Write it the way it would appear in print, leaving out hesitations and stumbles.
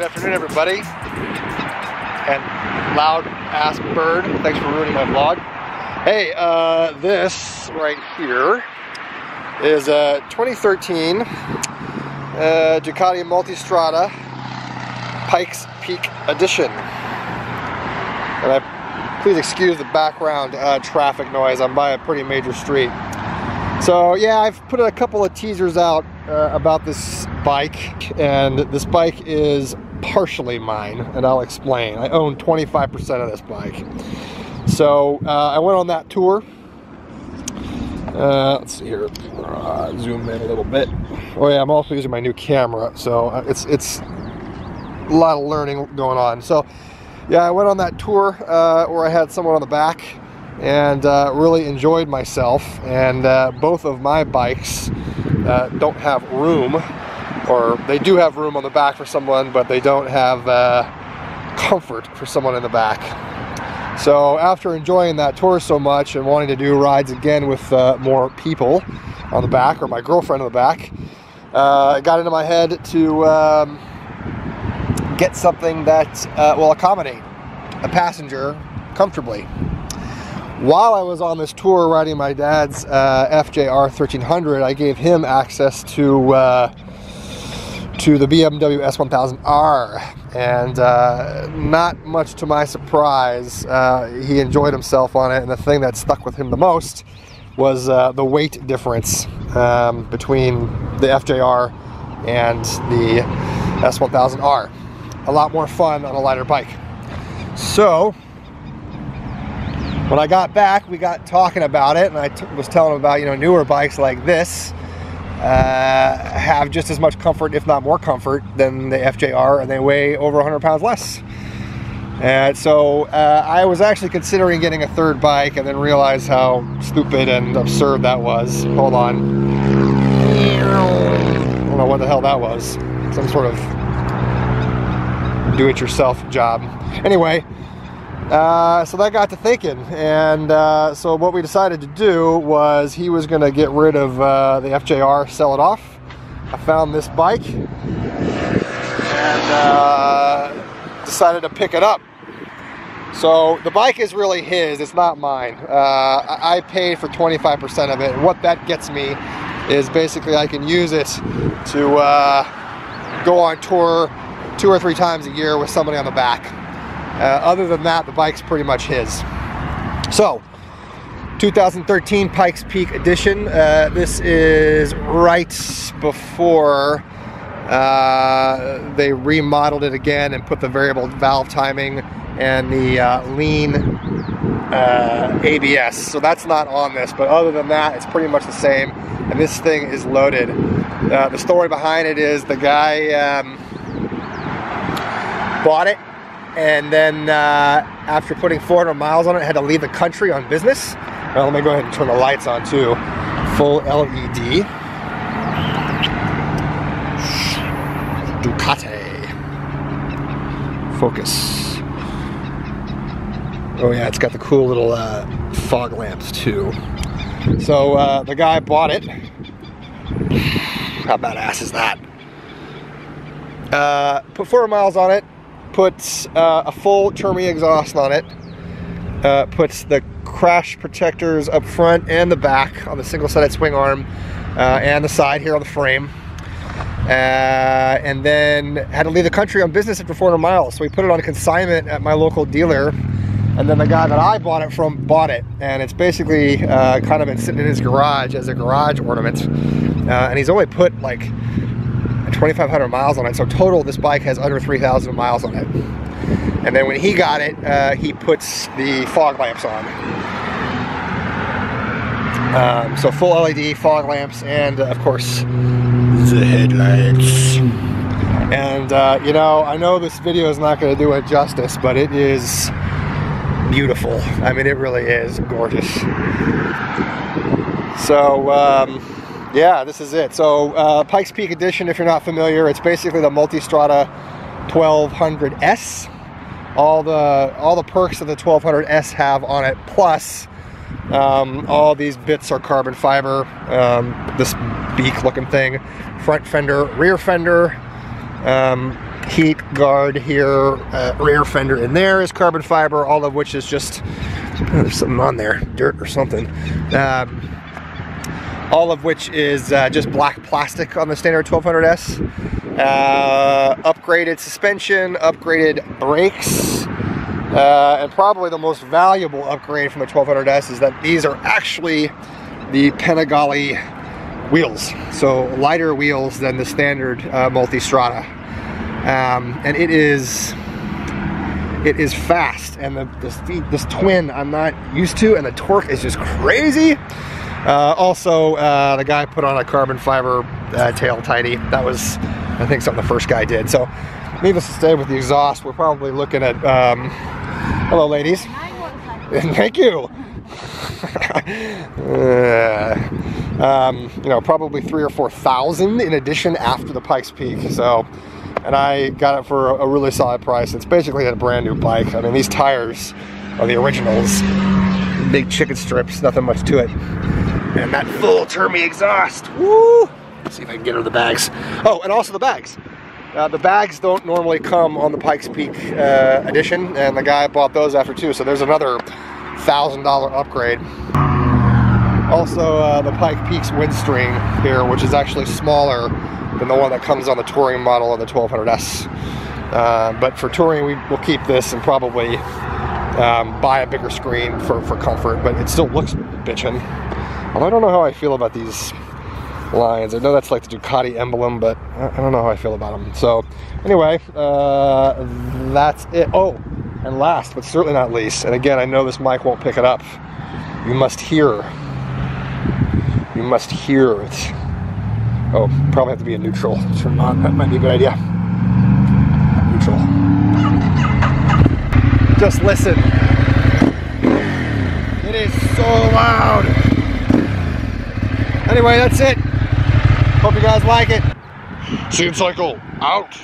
Good afternoon, everybody. And loud ass bird, thanks for ruining my vlog. Hey, this right here is a 2013 Ducati Multistrada Pikes Peak Edition. And please excuse the background traffic noise. I'm by a pretty major street. So yeah, I've put a couple of teasers out about this bike, and this bike is partially mine, and I'll explain. I own 25% of this bike. So I went on that tour. Let's see here, zoom in a little bit. Oh yeah, I'm also using my new camera, so it's a lot of learning going on. So yeah, I went on that tour where I had someone on the back, and really enjoyed myself. And both of my bikes don't have room, or they do have room on the back for someone, but they don't have comfort for someone in the back. So after enjoying that tour so much and wanting to do rides again with more people on the back, or my girlfriend on the back, it got into my head to get something that will accommodate a passenger comfortably. While I was on this tour riding my dad's FJR 1300, I gave him access to the BMW S1000R, and not much to my surprise, he enjoyed himself on it. And the thing that stuck with him the most was the weight difference between the FJR and the S1000R. A lot more fun on a lighter bike. So when I got back, we got talking about it, and I was telling him about, you know, newer bikes like this have just as much comfort, if not more comfort, than the FJR, and they weigh over 100 pounds less. And so I was actually considering getting a third bike, and then realized how stupid and absurd that was. Hold on. I don't know what the hell that was. Some sort of do-it-yourself job. Anyway, so that got to thinking, and so what we decided to do was, he was going to get rid of the FJR, sell it off. I found this bike and decided to pick it up. So the bike is really his, it's not mine. I paid for 25% of it, and what that gets me is basically I can use it to go on tour 2 or 3 times a year with somebody on the back. Other than that, the bike's pretty much his. So, 2013 Pikes Peak Edition. This is right before they remodeled it again and put the variable valve timing and the lean ABS. So that's not on this, but other than that, it's pretty much the same. And this thing is loaded. The story behind it is the guy bought it, and then after putting 400 miles on it, had to leave the country on business. Well, let me go ahead and turn the lights on too. Full LED. Ducati. Focus. Oh yeah, it's got the cool little fog lamps too. So the guy bought it. How badass is that? Put 400 miles on it. Puts a full Termi exhaust on it, puts the crash protectors up front and the back on the single-sided swing arm, and the side here on the frame, and then had to leave the country on business after 400 miles, so we put it on consignment at my local dealer, and then the guy that I bought it from bought it, and it's basically kind of been sitting in his garage as a garage ornament, and he's only put like 2,500 miles on it, so total this bike has under 3,000 miles on it. And then when he got it, he puts the fog lamps on. So full LED fog lamps, and of course the headlights. And you know, I know this video is not going to do it justice, but it is beautiful. I mean, it really is gorgeous. So yeah, this is it. So Pikes Peak Edition, if you're not familiar, it's basically the Multistrada 1200S. All the perks that the 1200S have on it, plus all these bits are carbon fiber. This beak looking thing, front fender, rear fender, heat guard here, rear fender in there is carbon fiber, all of which is just, there's something on there, dirt or something. All of which is just black plastic on the standard 1200S. Upgraded suspension, upgraded brakes, and probably the most valuable upgrade from the 1200S is that these are actually the Panigale wheels, so lighter wheels than the standard Multistrada, and it is fast, and this twin I'm not used to, and the torque is just crazy. Also, the guy put on a carbon fiber tail tidy. That was, I think, something the first guy did. So, needless to say, with the exhaust, we're probably looking at, hello ladies. Thank you. You know, probably 3,000 or 4,000 in addition after the Pikes Peak. So, and I got it for a really solid price. It's basically a brand new bike. I mean, these tires are the originals. Big chicken strips, nothing much to it. And that full Termi exhaust. Woo! Let's see if I can get her the bags. Oh, and also the bags. The bags don't normally come on the Pikes Peak edition, and the guy bought those after too, so there's another $1,000 upgrade. Also, the Pikes Peak's windstream here, which is actually smaller than the one that comes on the touring model of the 1200S. But for touring, we will keep this and probably buy a bigger screen for comfort, but it still looks bitchin'. Although I don't know how I feel about these lines. I know that's like the Ducati emblem, but I don't know how I feel about them. So anyway, that's it. Oh, and last but certainly not least, and again, I know this mic won't pick it up, you must hear it. Oh, probably have to be a neutral. Turn on, that might be a good idea. Neutral. Just listen. It is so loud. Anyway, that's it. Hope you guys like it. CNCycle out.